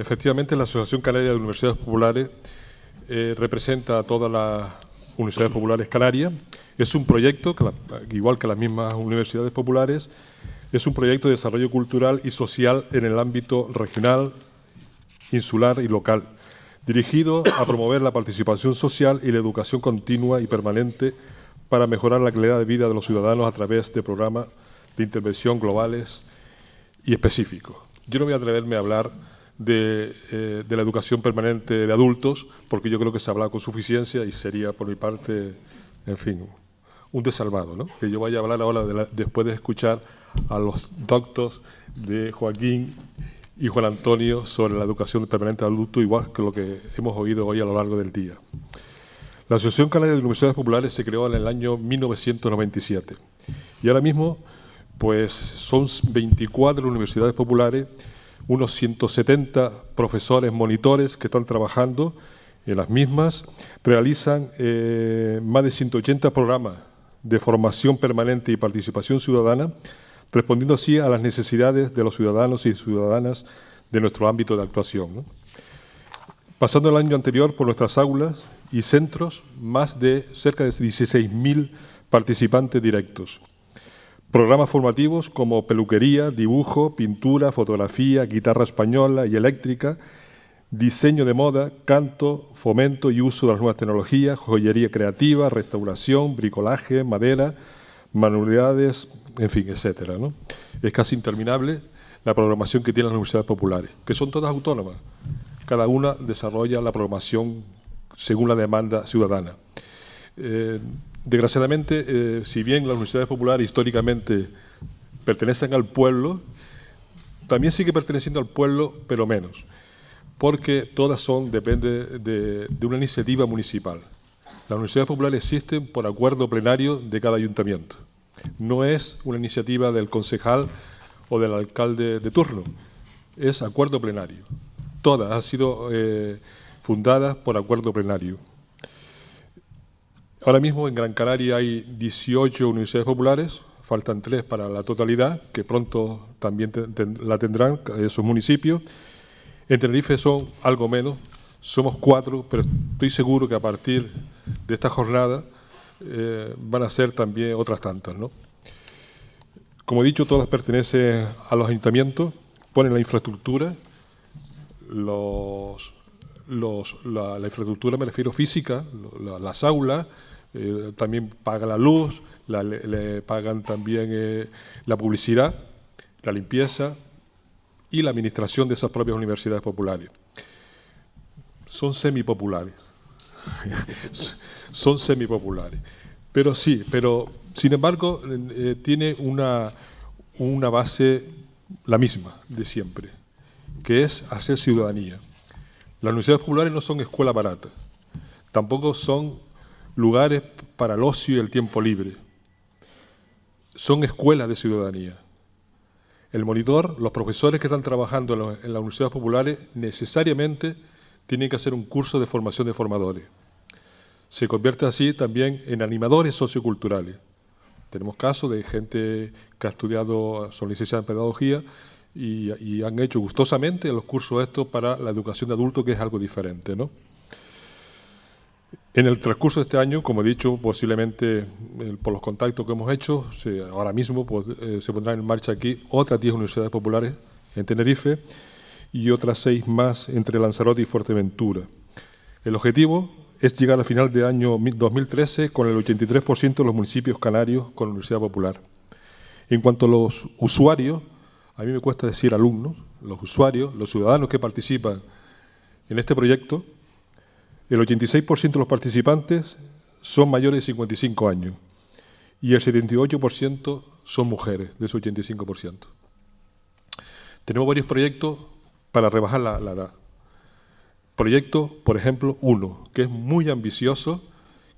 efectivamente, la Asociación Canaria de Universidades Populares representa a todas las universidades populares canarias. Es un proyecto, igual que las mismas universidades populares, es un proyecto de desarrollo cultural y social en el ámbito regional, insular y local, dirigido a promover la participación social y la educación continua y permanente para mejorar la calidad de vida de los ciudadanos a través de programas de intervención globales y específicos. Yo no voy a atreverme a hablar de la educación permanente de adultos, porque yo creo que se ha hablado con suficiencia y sería, por mi parte, en fin, un desalmado, ¿no? Que yo vaya a hablar ahora, después de escuchar a los doctos de Joaquín y Juan Antonio sobre la educación permanente de adultos, igual que lo que hemos oído hoy a lo largo del día. La Asociación Canaria de Universidades Populares se creó en el año 1997 y ahora mismo pues son 24 universidades populares, unos 170 profesores monitores que están trabajando en las mismas, realizan más de 180 programas de formación permanente y participación ciudadana, respondiendo así a las necesidades de los ciudadanos y ciudadanas de nuestro ámbito de actuación, ¿no? Pasando el año anterior por nuestras aulas y centros, más de cerca de 16.000 participantes directos. Programas formativos como peluquería, dibujo, pintura, fotografía, guitarra española y eléctrica, diseño de moda, canto, fomento y uso de las nuevas tecnologías, joyería creativa, restauración, bricolaje, madera, manualidades, en fin, etcétera, ¿no? Es casi interminable la programación que tienen las universidades populares, que son todas autónomas. Cada una desarrolla la programación según la demanda ciudadana. Desgraciadamente, si bien las universidades populares históricamente pertenecen al pueblo, también sigue perteneciendo al pueblo, pero menos, porque todas dependen de una iniciativa municipal. Las universidades populares existen por acuerdo plenario de cada ayuntamiento. No es una iniciativa del concejal o del alcalde de turno, es acuerdo plenario. Todas han sido fundadas por acuerdo plenario. Ahora mismo en Gran Canaria hay 18 universidades populares, faltan 3 para la totalidad, que pronto también la tendrán esos municipios. En Tenerife son algo menos, somos 4, pero estoy seguro que a partir de esta jornada van a ser también otras tantas, ¿no? Como he dicho, todas pertenecen a los ayuntamientos, ponen la infraestructura, la infraestructura me refiero física, las aulas, también pagan la luz, le pagan también la publicidad, la limpieza y la administración de esas propias universidades populares. Son semipopulares, son semipopulares, pero sí, sin embargo tiene una base la misma de siempre, que es hacer ciudadanía. Las universidades populares no son escuelas baratas, tampoco son lugares para el ocio y el tiempo libre. Son escuelas de ciudadanía. El monitor, los profesores que están trabajando en las universidades populares necesariamente tienen que hacer un curso de formación de formadores. Se convierte así también en animadores socioculturales. Tenemos casos de gente que ha estudiado, son licenciadas en pedagogía y han hecho gustosamente los cursos estos para la educación de adultos, que es algo diferente, ¿no? En el transcurso de este año, como he dicho, posiblemente por los contactos que hemos hecho, ahora mismo se pondrán en marcha aquí otras 10 universidades populares en Tenerife y otras 6 más entre Lanzarote y Fuerteventura. El objetivo es llegar al final del año 2013 con el 83% de los municipios canarios con universidad popular. En cuanto a los usuarios, a mí me cuesta decir alumnos, los usuarios, los ciudadanos que participan en este proyecto, el 86% de los participantes son mayores de 55 años y el 78% son mujeres, de ese 85%. Tenemos varios proyectos para rebajar la edad. Proyecto, por ejemplo, uno, que es muy ambicioso,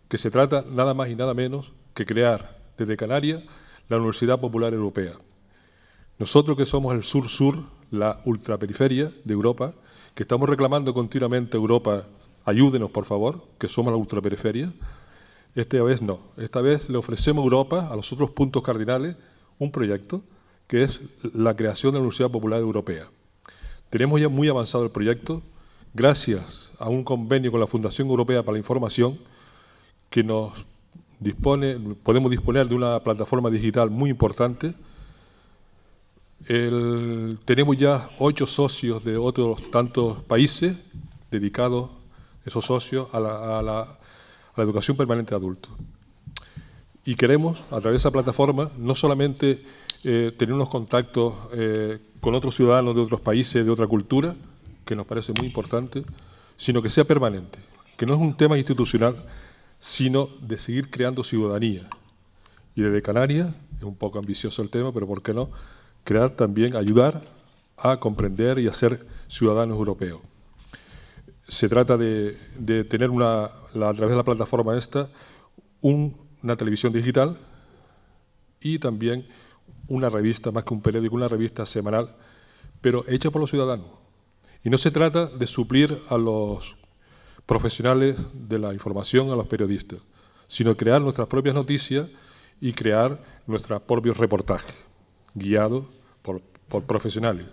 que se trata nada más y nada menos que crear desde Canarias la Universidad Popular Europea. Nosotros que somos el sur-sur, la ultraperiferia de Europa, que estamos reclamando continuamente a Europa, ayúdenos por favor, que somos la ultraperiferia, esta vez no. Esta vez le ofrecemos a Europa, a los otros puntos cardinales, un proyecto que es la creación de la Universidad Popular Europea. Tenemos ya muy avanzado el proyecto, gracias a un convenio con la Fundación Europea para la Información, que podemos disponer de una plataforma digital muy importante. Tenemos ya 8 socios de otros tantos países dedicados, esos socios, a la educación permanente de adultos. Y queremos, a través de esa plataforma, no solamente tener unos contactos con otros ciudadanos de otros países, de otra cultura, que nos parece muy importante, sino que sea permanente, que no es un tema institucional, sino de seguir creando ciudadanía. Y desde Canarias, es un poco ambicioso el tema, pero ¿por qué no?, crear también, ayudar a comprender y a ser ciudadanos europeos. Se trata de tener a través de la plataforma esta, una televisión digital y también una revista, más que un periódico, una revista semanal, pero hecha por los ciudadanos. Y no se trata de suplir a los profesionales de la información, a los periodistas, sino crear nuestras propias noticias y crear nuestros propios reportajes, guiados por profesionales.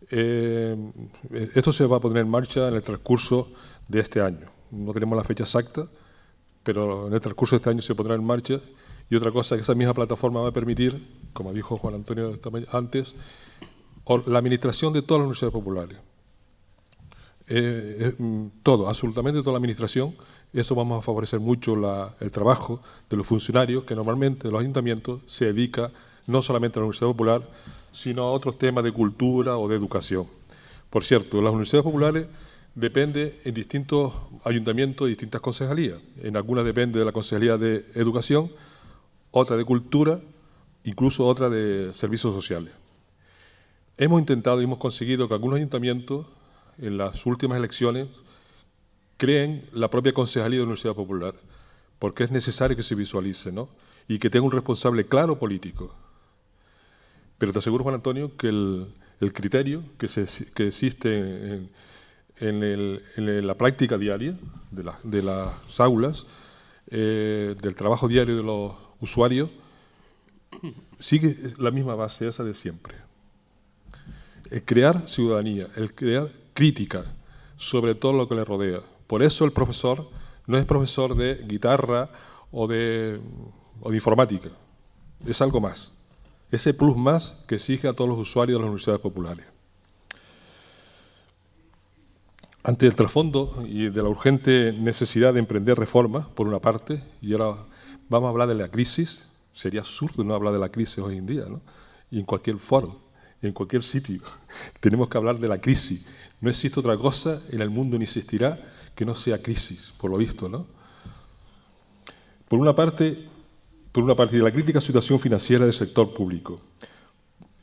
Esto se va a poner en marcha en el transcurso de este año. No tenemos la fecha exacta, pero en el transcurso de este año se pondrá en marcha. Y otra cosa que esa misma plataforma va a permitir, como dijo Juan Antonio antes, la administración de todas las universidades populares. Absolutamente toda la administración. Eso vamos a favorecer mucho el trabajo de los funcionarios, que normalmente de los ayuntamientos se dedica no solamente a la Universidad Popular, sino a otros temas de cultura o de educación. Por cierto, las universidades populares dependen en distintos ayuntamientos, distintas concejalías. En algunas depende de la Concejalía de Educación, otra de Cultura, incluso otra de Servicios Sociales. Hemos intentado y hemos conseguido que algunos ayuntamientos, en las últimas elecciones, creen la propia Concejalía de la Universidad Popular, porque es necesario que se visualice, ¿no?, y que tenga un responsable claro político. Pero te aseguro, Juan Antonio, que el criterio que existe en la práctica diaria de las aulas, del trabajo diario de los usuarios, sigue la misma base esa de siempre. El crear ciudadanía, el crear crítica sobre todo lo que le rodea. Por eso el profesor no es profesor de guitarra o de informática, es algo más. Ese plus más que exige a todos los usuarios de las universidades populares. Ante el trasfondo y de la urgente necesidad de emprender reformas, por una parte, y ahora vamos a hablar de la crisis, sería absurdo no hablar de la crisis hoy en día, ¿no?, y en cualquier foro, en cualquier sitio, tenemos que hablar de la crisis. No existe otra cosa en el mundo, ni existirá, que no sea crisis, por lo visto, ¿no? Por una parte, de la crítica situación financiera del sector público.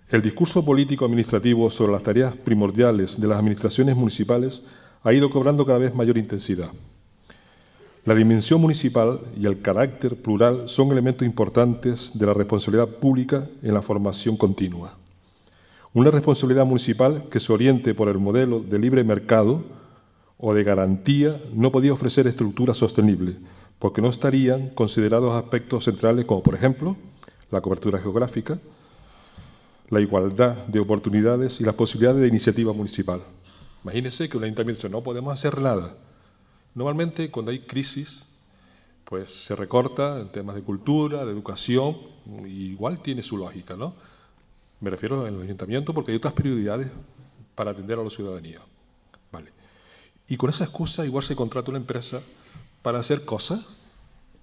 El discurso político-administrativo sobre las tareas primordiales de las administraciones municipales ha ido cobrando cada vez mayor intensidad. La dimensión municipal y el carácter plural son elementos importantes de la responsabilidad pública en la formación continua. Una responsabilidad municipal que se oriente por el modelo de libre mercado o de garantía no podía ofrecer estructuras sostenibles, porque no estarían considerados aspectos centrales como, por ejemplo, la cobertura geográfica, la igualdad de oportunidades y las posibilidades de iniciativa municipal. Imagínense que un ayuntamiento dice, no podemos hacer nada. Normalmente, cuando hay crisis, pues se recorta en temas de cultura, de educación, y igual tiene su lógica, ¿no? Me refiero al ayuntamiento porque hay otras prioridades para atender a la ciudadanía. Vale. Y con esa excusa igual se contrata una empresa para hacer cosas,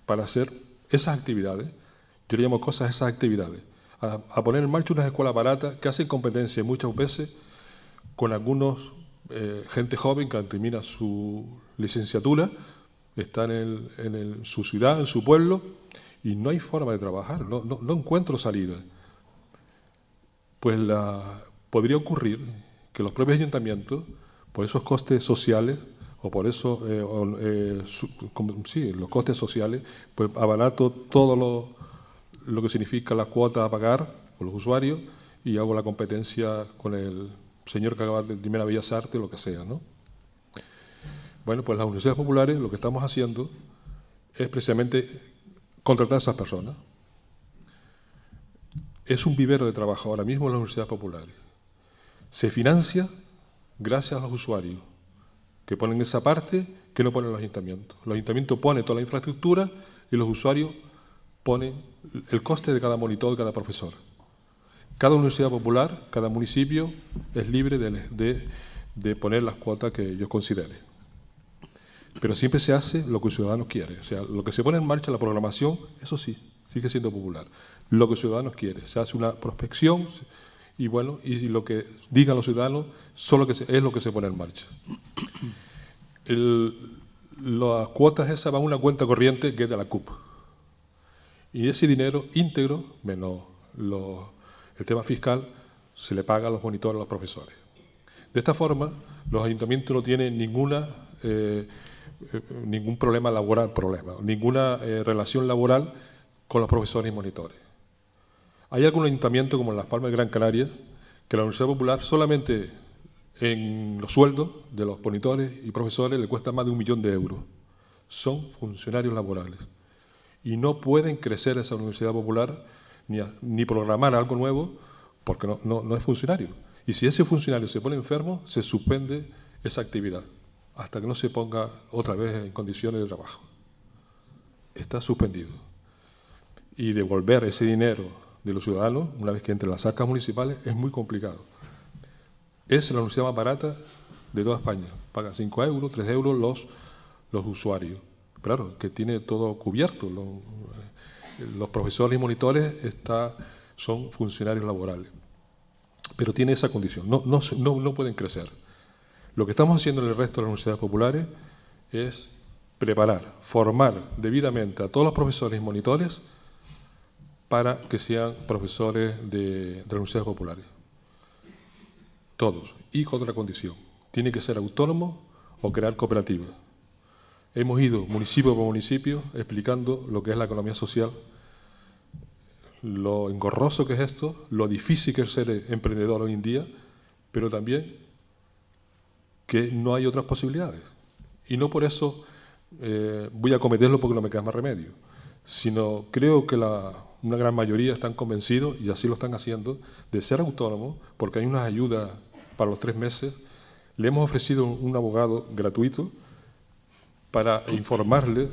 para hacer esas actividades. Yo le llamo cosas a esas actividades. A poner en marcha unas escuelas baratas que hacen competencia muchas veces con algunos gente joven que termina su licenciatura, está en su ciudad, en su pueblo, y no hay forma de trabajar, no encuentro salida. Pues podría ocurrir que los propios ayuntamientos, por esos costes sociales, o por eso, los costes sociales, pues abarato todo lo que significa la cuota a pagar por los usuarios y hago la competencia con el señor que acaba de terminar Bellas Artes, lo que sea, ¿no? Bueno, pues las universidades populares lo que estamos haciendo es precisamente contratar a esas personas. Es un vivero de trabajo ahora mismo en las universidades populares. Se financia gracias a los usuarios, que ponen esa parte que no ponen los ayuntamientos. Los ayuntamientos ponen toda la infraestructura y los usuarios ponen el coste de cada monitor y cada profesor. Cada universidad popular, cada municipio es libre de poner las cuotas que ellos consideren. Pero siempre se hace lo que el ciudadano quiere. O sea, lo que se pone en marcha, la programación, eso sí, sigue siendo popular. Lo que el ciudadano quiere. Se hace una prospección y, bueno, y lo que digan los ciudadanos es lo que se pone en marcha. Las cuotas esas van a una cuenta corriente que es de la CUP. Y ese dinero íntegro, menos el tema fiscal, se le paga a los monitores, a los profesores. De esta forma, los ayuntamientos no tienen ningún problema laboral, ninguna relación laboral con los profesores y monitores. Hay algún ayuntamiento, como en Las Palmas de Gran Canaria, que la Universidad Popular solamente en los sueldos de los monitores y profesores le cuesta más de 1 millón de euros. Son funcionarios laborales. Y no pueden crecer esa Universidad Popular ni programar algo nuevo porque no es funcionario. Y si ese funcionario se pone enfermo, se suspende esa actividad hasta que no se ponga otra vez en condiciones de trabajo. Está suspendido. Y devolver ese dinero de los ciudadanos, una vez que entre las arcas municipales, es muy complicado. Es la universidad más barata de toda España. Pagan 5 euros, 3 euros los usuarios. Claro, que tiene todo cubierto. Los profesores y monitores son funcionarios laborales. Pero tiene esa condición. No pueden crecer. Lo que estamos haciendo en el resto de las universidades populares es preparar, formar debidamente a todos los profesores y monitores para que sean profesores de las universidades populares. Todos. Y con otra condición. Tiene que ser autónomo o crear cooperativas. Hemos ido municipio por municipio explicando lo que es la economía social, lo engorroso que es esto, lo difícil que es ser emprendedor hoy en día, pero también que no hay otras posibilidades. Y no por eso voy a cometerlo porque no me queda más remedio, sino creo que una gran mayoría están convencidos, y así lo están haciendo, de ser autónomos, porque hay unas ayudas para los 3 meses. Le hemos ofrecido un abogado gratuito para informarle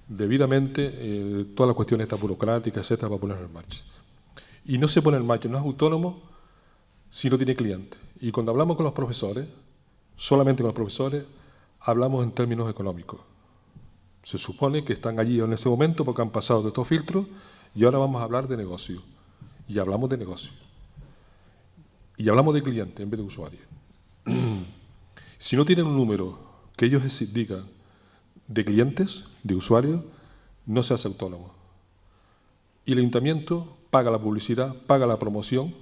debidamente todas las cuestiones burocráticas, etcétera, para ponerlo en marcha. Y no se pone en marcha, no es autónomo si no tiene cliente. Y cuando hablamos con los profesores, solamente con los profesores, hablamos en términos económicos. Se supone que están allí en este momento porque han pasado de estos filtros y ahora vamos a hablar de negocio. Y hablamos de negocio. Y hablamos de cliente en vez de usuario. Si no tienen un número que ellos digan de clientes, de usuarios, no se hace autónomo. Y el ayuntamiento paga la publicidad, paga la promoción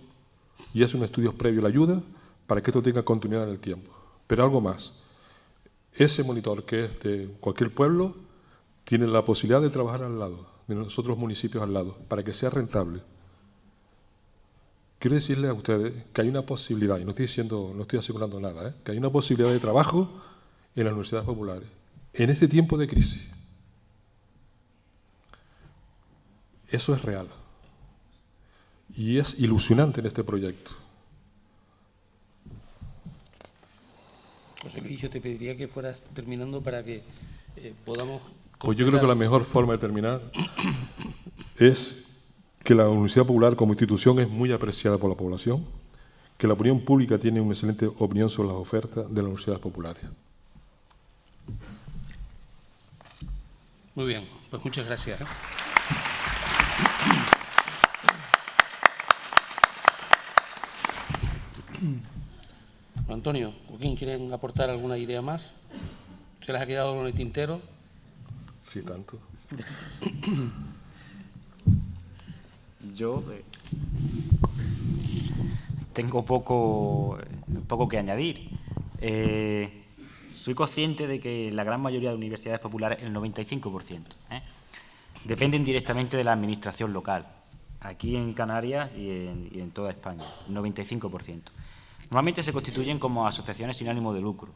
y hace un estudio previo a la ayuda para que esto tenga continuidad en el tiempo. Pero algo más. Ese monitor que es de cualquier pueblo tiene la posibilidad de trabajar al lado, de los otros municipios al lado, para que sea rentable. Quiero decirles a ustedes que hay una posibilidad, y no estoy asegurando nada, que hay una posibilidad de trabajo en las universidades populares, en este tiempo de crisis. Eso es real. Y es ilusionante en este proyecto. José Luis, yo te pediría que fueras terminando para que podamos... Pues yo creo que la mejor forma de terminar es que la Universidad Popular como institución es muy apreciada por la población, que la opinión pública tiene una excelente opinión sobre las ofertas de las universidades populares. Muy bien, pues muchas gracias. Antonio, ¿quién quieren aportar alguna idea más? ¿Se les ha quedado algo en el tintero? Sí, tanto. Yo tengo poco que añadir. Soy consciente de que la gran mayoría de universidades populares, el 95%, dependen directamente de la administración local, aquí en Canarias y en toda España, el 95%. Normalmente se constituyen como asociaciones sin ánimo de lucro.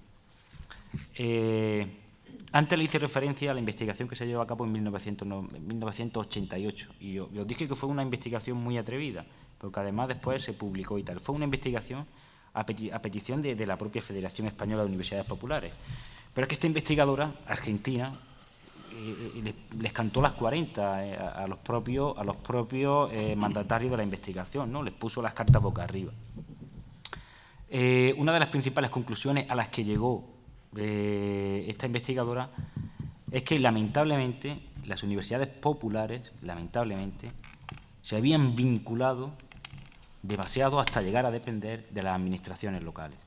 Antes le hice referencia a la investigación que se llevó a cabo en 1988 y os dije que fue una investigación muy atrevida, porque además después se publicó y tal. Fue una investigación a petición de la propia Federación Española de Universidades Populares. Pero es que esta investigadora argentina les cantó las 40 a los propios mandatarios de la investigación, ¿no? Les puso las cartas boca arriba. Una de las principales conclusiones a las que llegó esta investigadora es que, lamentablemente, las universidades populares, lamentablemente, se habían vinculado demasiado hasta llegar a depender de las administraciones locales,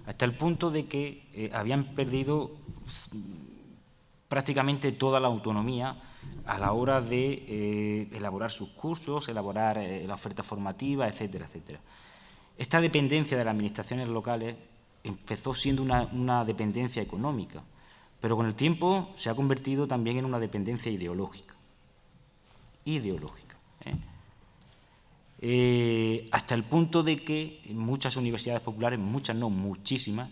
hasta el punto de que habían perdido prácticamente toda la autonomía a la hora de elaborar sus cursos, elaborar la oferta formativa, etcétera, etcétera. Esta dependencia de las administraciones locales empezó siendo una dependencia económica, pero con el tiempo se ha convertido también en una dependencia ideológica. Hasta el punto de que muchas universidades populares, muchas no, muchísimas,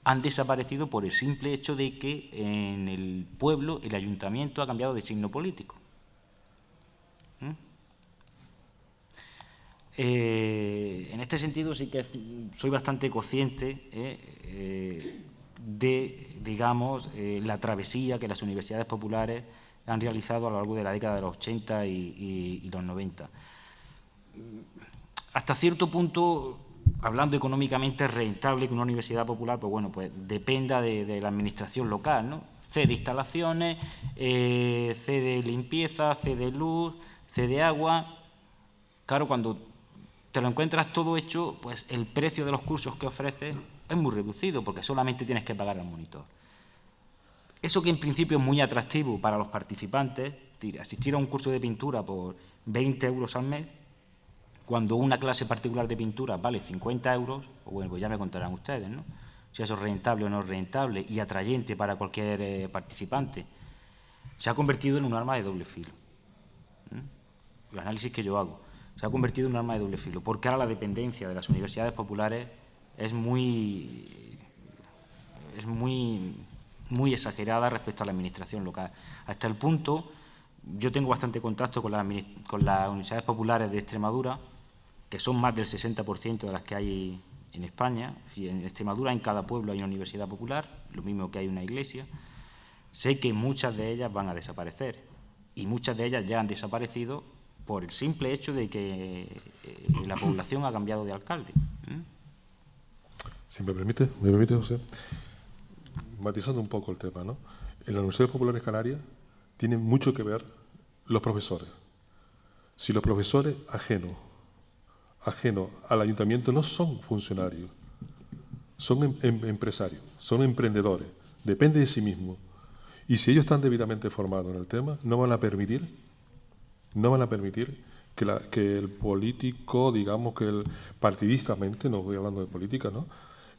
han desaparecido por el simple hecho de que en el pueblo el ayuntamiento ha cambiado de signo político. En este sentido sí que soy bastante consciente de, digamos, la travesía que las universidades populares han realizado a lo largo de la década de los 80 y los 90. Hasta cierto punto, hablando económicamente, es rentable que una universidad popular, pues bueno, pues dependa de la administración local, ¿no? Cede instalaciones, cede limpieza, cede luz, cede agua. Claro, cuando te lo encuentras todo hecho, pues el precio de los cursos que ofreces es muy reducido, porque solamente tienes que pagar al monitor. Eso que en principio es muy atractivo para los participantes, asistir a un curso de pintura por 20 euros al mes, cuando una clase particular de pintura vale 50 euros, bueno, pues ya me contarán ustedes, ¿no? Si eso es rentable o no es rentable y atrayente para cualquier participante. Se ha convertido en un arma de doble filo. El análisis que yo hago. Se ha convertido en un arma de doble filo, porque ahora la dependencia de las universidades populares es muy exagerada respecto a la administración local. Hasta el punto, yo tengo bastante contacto con las universidades populares de Extremadura, que son más del 60% de las que hay en España. Y en Extremadura, en cada pueblo hay una universidad popular, lo mismo que hay una iglesia. Sé que muchas de ellas van a desaparecer, y muchas de ellas ya han desaparecido por el simple hecho de que la población ha cambiado de alcalde. Si me permite, José, matizando un poco el tema, ¿no? En las universidades populares canarias tienen mucho que ver los profesores. Si los profesores ajenos al ayuntamiento no son funcionarios, son empresarios, son emprendedores, dependen de sí mismos, y si ellos están debidamente formados en el tema, no van a permitir que el político, digamos que el partidistamente, no voy hablando de política, ¿no?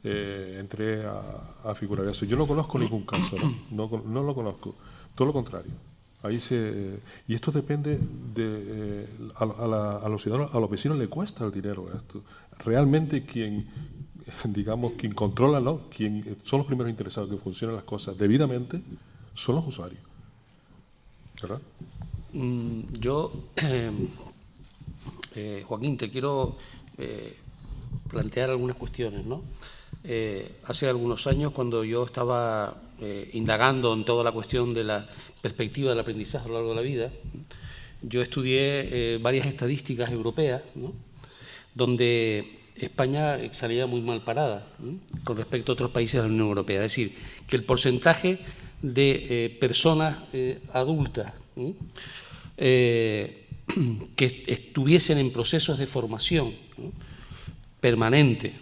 Entre a figurar eso. Yo no conozco ningún caso, no lo conozco, todo lo contrario. Y esto depende de a los ciudadanos, a los vecinos les cuesta el dinero esto. Realmente quien controla, ¿no? Quien son los primeros interesados que funcionen las cosas debidamente son los usuarios, ¿verdad? Yo, Joaquín, te quiero plantear algunas cuestiones, ¿no? Hace algunos años, cuando yo estaba indagando en toda la cuestión de la perspectiva del aprendizaje a lo largo de la vida, yo estudié varias estadísticas europeas, ¿no? Donde España salía muy mal parada, ¿no? Con respecto a otros países de la Unión Europea. Es decir, que el porcentaje de personas adultas, ¿no? Que estuviesen en procesos de formación, ¿no? Permanente,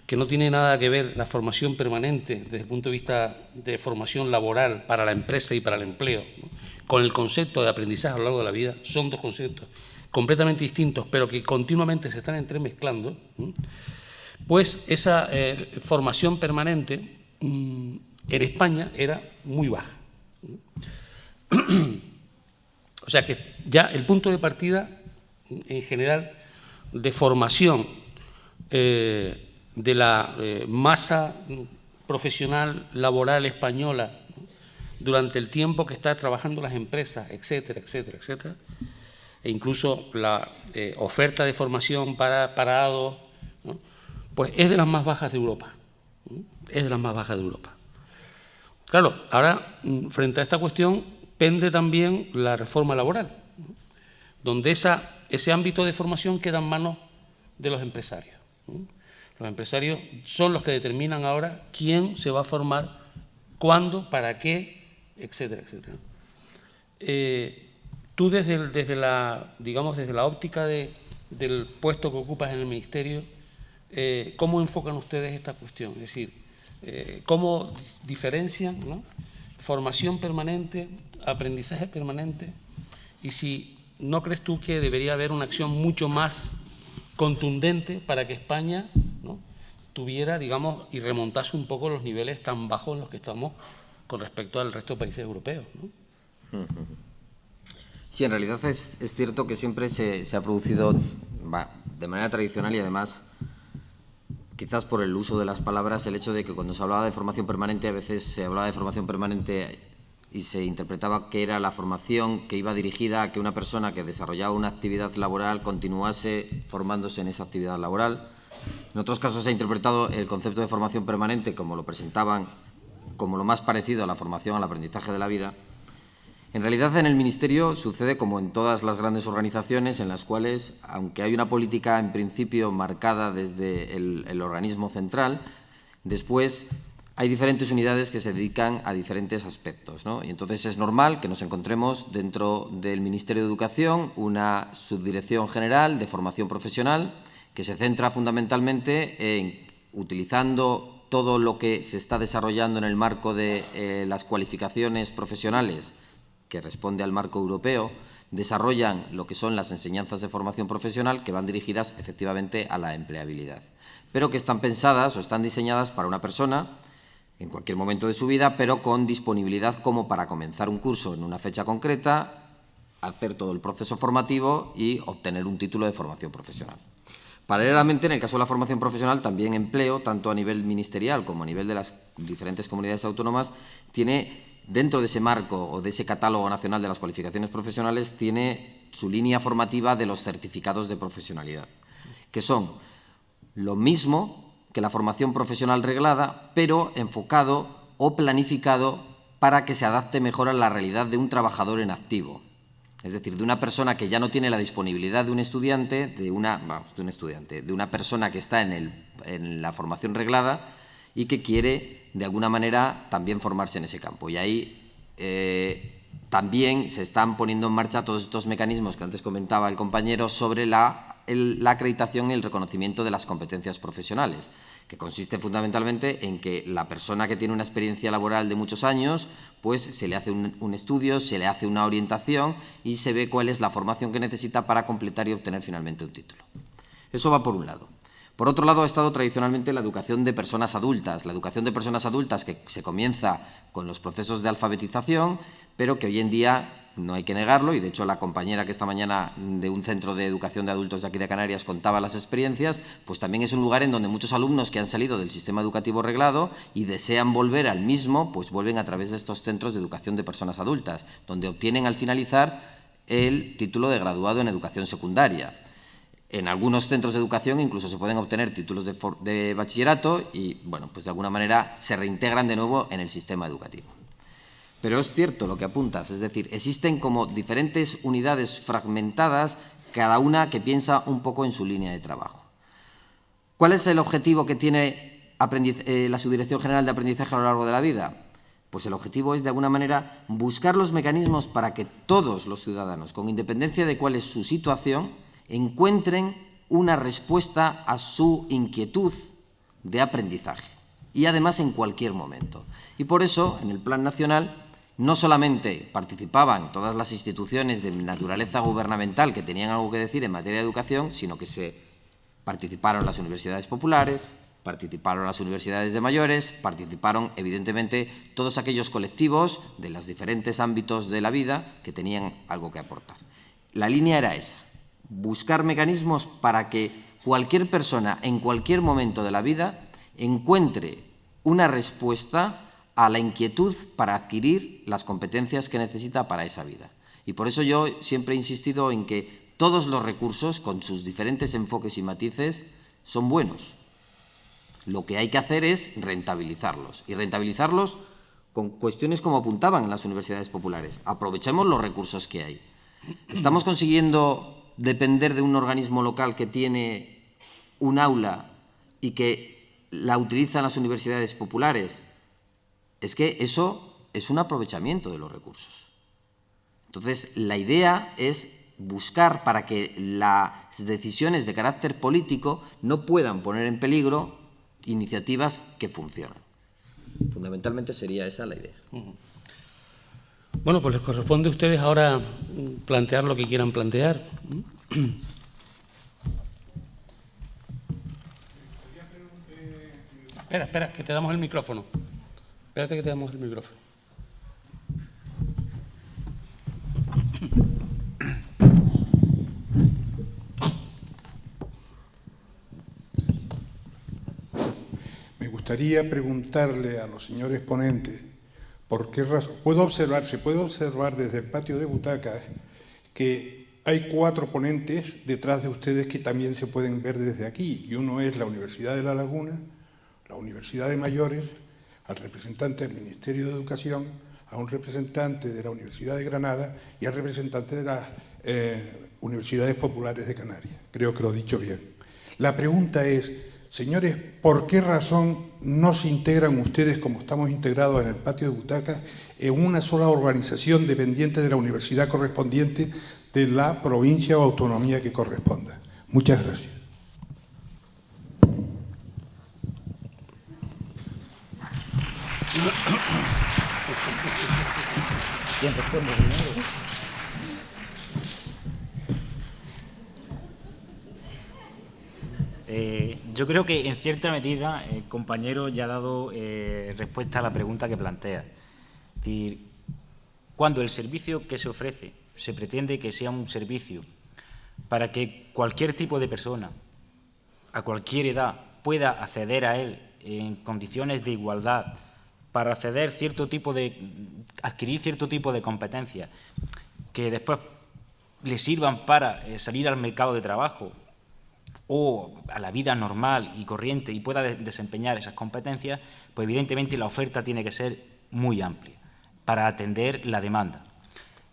que no tiene nada que ver la formación permanente desde el punto de vista de formación laboral para la empresa y para el empleo, ¿no? Con el concepto de aprendizaje a lo largo de la vida, son dos conceptos completamente distintos, pero que continuamente se están entremezclando, ¿no? Pues esa formación permanente en España era muy baja, ¿no? O sea que ya el punto de partida, en general, de formación de la masa profesional laboral española, ¿no? Durante el tiempo que está trabajando las empresas, etcétera, etcétera, etcétera, e incluso la oferta de formación para parados, ¿no? pues es de las más bajas de Europa. Es de las más bajas de Europa. Claro, ahora, frente a esta cuestión, pende también la reforma laboral, donde ese ámbito de formación queda en manos de los empresarios. Los empresarios son los que determinan ahora quién se va a formar, cuándo, para qué, etcétera, etcétera. Tú desde la óptica del puesto que ocupas en el Ministerio, ¿cómo enfocan ustedes esta cuestión? Es decir, ¿cómo diferencian, ¿no?, formación permanente, aprendizaje permanente? Y si no crees tú que debería haber una acción mucho más contundente para que España, ¿no?, tuviera, digamos, y remontase un poco los niveles tan bajos en los que estamos con respecto al resto de países europeos, ¿no? Sí, en realidad es cierto que siempre se ha producido de manera tradicional y además, quizás por el uso de las palabras, el hecho de que cuando se hablaba de formación permanente, a veces se hablaba de formación permanente y se interpretaba que era la formación que iba dirigida a que una persona que desarrollaba una actividad laboral continuase formándose en esa actividad laboral. En otros casos se ha interpretado el concepto de formación permanente, como lo presentaban, como lo más parecido a la formación al aprendizaje de la vida. En realidad, en el Ministerio sucede como en todas las grandes organizaciones en las cuales, aunque hay una política en principio marcada desde el organismo central, después hay diferentes unidades que se dedican a diferentes aspectos, ¿no? Y entonces es normal que nos encontremos dentro del Ministerio de Educación una subdirección general de formación profesional que se centra fundamentalmente en, utilizando todo lo que se está desarrollando en el marco de las cualificaciones profesionales, que responde al marco europeo, desarrollan lo que son las enseñanzas de formación profesional que van dirigidas efectivamente a la empleabilidad, pero que están pensadas o están diseñadas para una persona en cualquier momento de su vida, pero con disponibilidad como para comenzar un curso en una fecha concreta, hacer todo el proceso formativo y obtener un título de formación profesional. Paralelamente, en el caso de la formación profesional, también empleo, tanto a nivel ministerial como a nivel de las diferentes comunidades autónomas, tiene, dentro de ese marco o de ese catálogo nacional de las cualificaciones profesionales, tiene su línea formativa de los certificados de profesionalidad, que son lo mismo que la formación profesional reglada, pero enfocado o planificado para que se adapte mejor a la realidad de un trabajador en activo. Es decir, de una persona que ya no tiene la disponibilidad de un estudiante, de una persona que está en la formación reglada y que quiere, de alguna manera, también formarse en ese campo. Y ahí también se están poniendo en marcha todos estos mecanismos que antes comentaba el compañero sobre la acreditación y el reconocimiento de las competencias profesionales, que consiste fundamentalmente en que la persona que tiene una experiencia laboral de muchos años, pues se le hace un estudio, se le hace una orientación y se ve cuál es la formación que necesita para completar y obtener finalmente un título. Eso va por un lado. Por otro lado, ha estado tradicionalmente la educación de personas adultas. La educación de personas adultas que se comienza con los procesos de alfabetización, pero que hoy en día, no hay que negarlo, y de hecho la compañera que esta mañana de un centro de educación de adultos de aquí de Canarias contaba las experiencias, pues también es un lugar en donde muchos alumnos que han salido del sistema educativo reglado y desean volver al mismo, pues vuelven a través de estos centros de educación de personas adultas, donde obtienen al finalizar el título de graduado en educación secundaria. En algunos centros de educación incluso se pueden obtener títulos de bachillerato y, bueno, pues de alguna manera se reintegran de nuevo en el sistema educativo. Pero es cierto lo que apuntas, es decir, existen como diferentes unidades fragmentadas, cada una que piensa un poco en su línea de trabajo. ¿Cuál es el objetivo que tiene la Subdirección General de Aprendizaje a lo largo de la vida? Pues el objetivo es, de alguna manera, buscar los mecanismos para que todos los ciudadanos, con independencia de cuál es su situación, encuentren una respuesta a su inquietud de aprendizaje, y además en cualquier momento. Y por eso, en el Plan Nacional, no solamente participaban todas las instituciones de naturaleza gubernamental que tenían algo que decir en materia de educación, sino que participaron las universidades populares, participaron las universidades de mayores, participaron, evidentemente, todos aquellos colectivos de los diferentes ámbitos de la vida que tenían algo que aportar. La línea era esa: buscar mecanismos para que cualquier persona, en cualquier momento de la vida, encuentre una respuesta a la inquietud para adquirir las competencias que necesita para esa vida. Y por eso yo siempre he insistido en que todos los recursos, con sus diferentes enfoques y matices, son buenos. Lo que hay que hacer es rentabilizarlos, y rentabilizarlos con cuestiones como apuntaban en las universidades populares. Aprovechemos los recursos que hay. ¿Estamos consiguiendo depender de un organismo local que tiene un aula y que la utilizan las universidades populares? Es que eso es un aprovechamiento de los recursos. Entonces, la idea es buscar para que las decisiones de carácter político no puedan poner en peligro iniciativas que funcionan. Fundamentalmente sería esa la idea. Bueno, pues les corresponde a ustedes ahora plantear lo que quieran plantear. Espera, que te damos el micrófono. Espérate que te damos el micrófono. Me gustaría preguntarle a los señores ponentes por qué razón. Se puede observar desde el patio de butacas que hay 4 ponentes detrás de ustedes que también se pueden ver desde aquí, y uno es la Universidad de La Laguna, la Universidad de Mayores, al representante del Ministerio de Educación, a un representante de la Universidad de Granada y al representante de las Universidades Populares de Canarias. Creo que lo he dicho bien. La pregunta es, señores, ¿por qué razón no se integran ustedes, como estamos integrados en el patio de butacas, en una sola organización dependiente de la universidad correspondiente de la provincia o autonomía que corresponda? Muchas gracias. ¿Quién responde primero? Yo creo que en cierta medida el compañero ya ha dado respuesta a la pregunta que plantea. Es decir, cuando el servicio que se ofrece se pretende que sea un servicio para que cualquier tipo de persona, a cualquier edad, pueda acceder a él en condiciones de igualdad, para adquirir cierto tipo de competencias que después le sirvan para salir al mercado de trabajo o a la vida normal y corriente y pueda desempeñar esas competencias, pues evidentemente la oferta tiene que ser muy amplia para atender la demanda.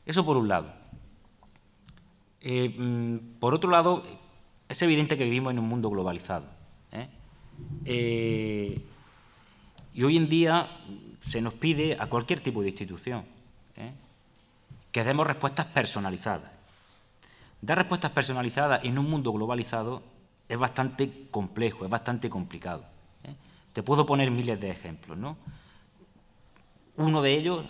Eso por un lado. Por otro lado, es evidente que vivimos en un mundo globalizado. Y hoy en día se nos pide a cualquier tipo de institución que demos respuestas personalizadas. Dar respuestas personalizadas en un mundo globalizado es bastante complejo, es bastante complicado. Te puedo poner miles de ejemplos, ¿no? Uno de ellos,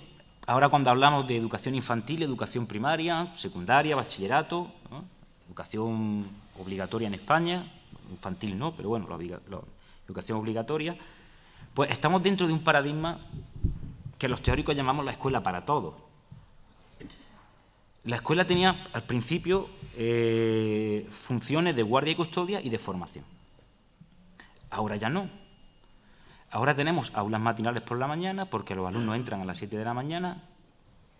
ahora cuando hablamos de educación infantil, educación primaria, secundaria, bachillerato, ¿no? Educación obligatoria en España, infantil no, pero bueno, la educación obligatoria, pues estamos dentro de un paradigma que los teóricos llamamos la escuela para todos. La escuela tenía al principio funciones de guardia y custodia y de formación. Ahora ya no. Ahora tenemos aulas matinales por la mañana porque los alumnos entran a las 7 de la mañana,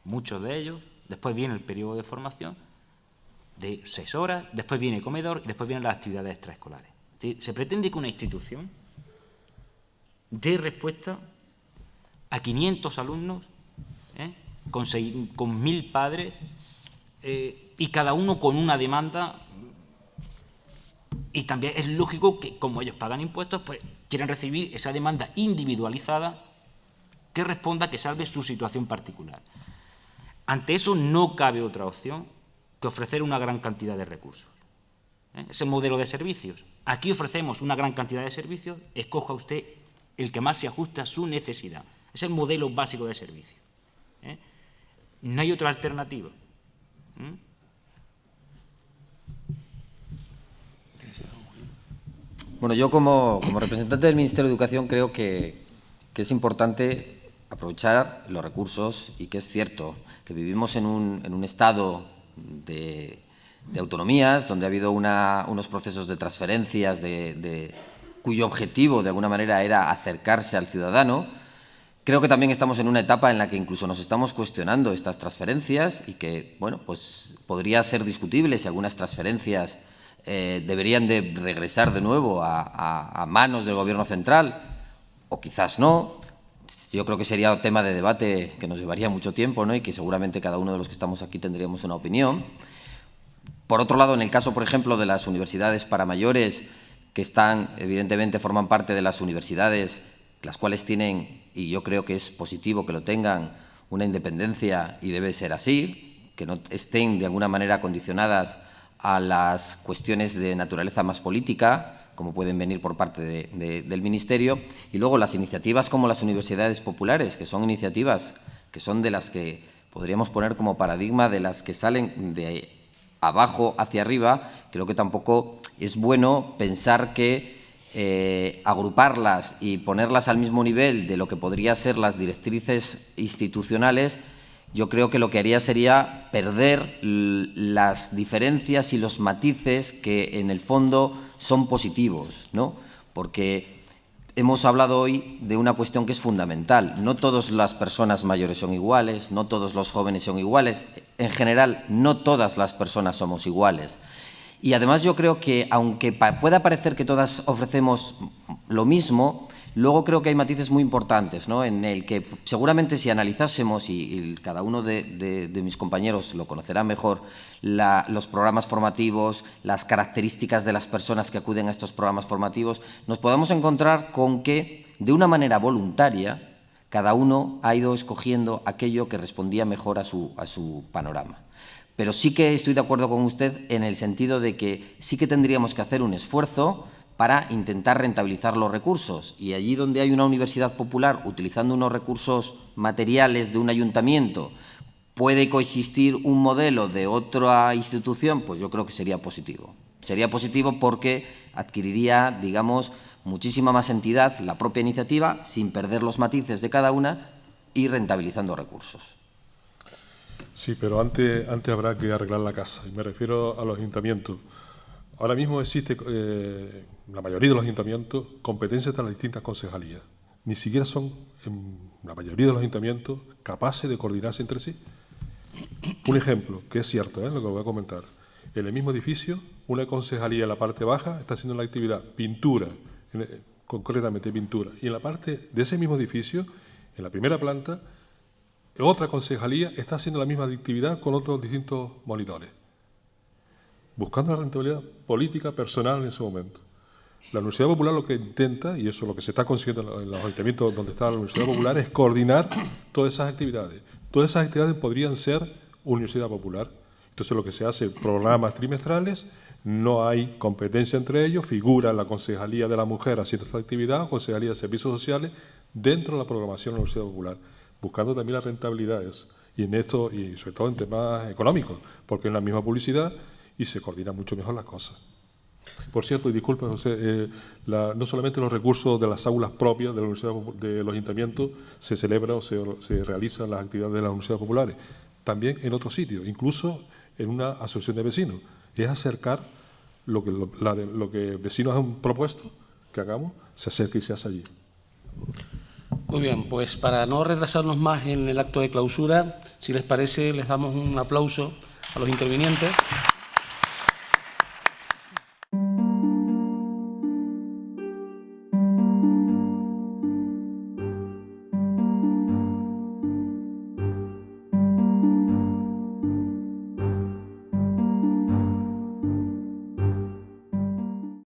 muchos de ellos, después viene el periodo de formación de 6 horas, después viene el comedor y después vienen las actividades extraescolares. Es decir, se pretende que una institución dé respuesta a 500 alumnos, con 1.000 padres, y cada uno con una demanda, y también es lógico que como ellos pagan impuestos, pues quieren recibir esa demanda individualizada que responda, que salve su situación particular. Ante eso no cabe otra opción que ofrecer una gran cantidad de recursos. Ese modelo de servicios. Aquí ofrecemos una gran cantidad de servicios, escoja usted el que más se ajuste a su necesidad. Es el modelo básico de servicio. No hay otra alternativa. Bueno, yo como representante del Ministerio de Educación creo que es importante aprovechar los recursos y que es cierto que vivimos en un estado de autonomías donde ha habido unos procesos de transferencias cuyo objetivo de alguna manera era acercarse al ciudadano. Creo que también estamos en una etapa en la que incluso nos estamos cuestionando estas transferencias y que, bueno, pues podría ser discutible si algunas transferencias deberían de regresar de nuevo a manos del Gobierno central, o quizás no. Yo creo que sería tema de debate que nos llevaría mucho tiempo, ¿no? Y que seguramente cada uno de los que estamos aquí tendríamos una opinión. Por otro lado, en el caso, por ejemplo, de las universidades para mayores, que evidentemente forman parte de las universidades, las cuales tienen, y yo creo que es positivo que lo tengan, una independencia, y debe ser así, que no estén de alguna manera condicionadas a las cuestiones de naturaleza más política, como pueden venir por parte del Ministerio, y luego las iniciativas como las universidades populares, que son iniciativas que son de las que podríamos poner como paradigma de las que salen de abajo hacia arriba. Creo que tampoco es bueno pensar que agruparlas y ponerlas al mismo nivel de lo que podría ser las directrices institucionales, yo creo que lo que haría sería perder las diferencias y los matices que en el fondo son positivos, ¿no? Porque hemos hablado hoy de una cuestión que es fundamental. No todas las personas mayores son iguales, no todos los jóvenes son iguales. En general, no todas las personas somos iguales. Y además yo creo que, aunque pueda parecer que todas ofrecemos lo mismo, luego creo que hay matices muy importantes, ¿no? En el que seguramente si analizásemos, y cada uno de mis compañeros lo conocerá mejor, los programas formativos, las características de las personas que acuden a estos programas formativos, nos podemos encontrar con que, de una manera voluntaria, cada uno ha ido escogiendo aquello que respondía mejor a su panorama. Pero sí que estoy de acuerdo con usted en el sentido de que sí que tendríamos que hacer un esfuerzo para intentar rentabilizar los recursos. Y allí donde hay una universidad popular utilizando unos recursos materiales de un ayuntamiento, puede coexistir un modelo de otra institución, pues yo creo que sería positivo. Sería positivo porque adquiriría, digamos, muchísima más entidad la propia iniciativa, sin perder los matices de cada una y rentabilizando recursos. Sí, pero antes habrá que arreglar la casa, y me refiero a los ayuntamientos. Ahora mismo existe, la mayoría de los ayuntamientos, competencias de las distintas concejalías. Ni siquiera son, en la mayoría de los ayuntamientos, capaces de coordinarse entre sí. Un ejemplo, que es cierto, lo que voy a comentar. En el mismo edificio, una concejalía en la parte baja está haciendo la actividad pintura, concretamente pintura. Y en la parte de ese mismo edificio, en la primera planta, otra concejalía está haciendo la misma actividad con otros distintos monitores, buscando la rentabilidad política personal en ese momento. La Universidad Popular lo que intenta, y eso es lo que se está consiguiendo en los ayuntamientos donde está la Universidad Popular, es coordinar todas esas actividades. Todas esas actividades podrían ser Universidad Popular. Entonces lo que se hace, programas trimestrales, no hay competencia entre ellos, figura la Concejalía de la Mujer haciendo esta actividad, o Concejalía de Servicios Sociales, dentro de la programación de la Universidad Popular, buscando también las rentabilidades, y en esto, y sobre todo en temas económicos, porque es la misma publicidad y se coordinan mucho mejor las cosas. Por cierto, y disculpe, José, no solamente los recursos de las aulas propias de la Universidad, de los ayuntamientos se celebran o se realizan las actividades de las universidades populares, también en otros sitios, incluso en una asociación de vecinos. Es acercar lo que vecinos han propuesto que hagamos, se acerca y se hace allí. Muy bien, pues para no retrasarnos más en el acto de clausura, si les parece, les damos un aplauso a los intervinientes.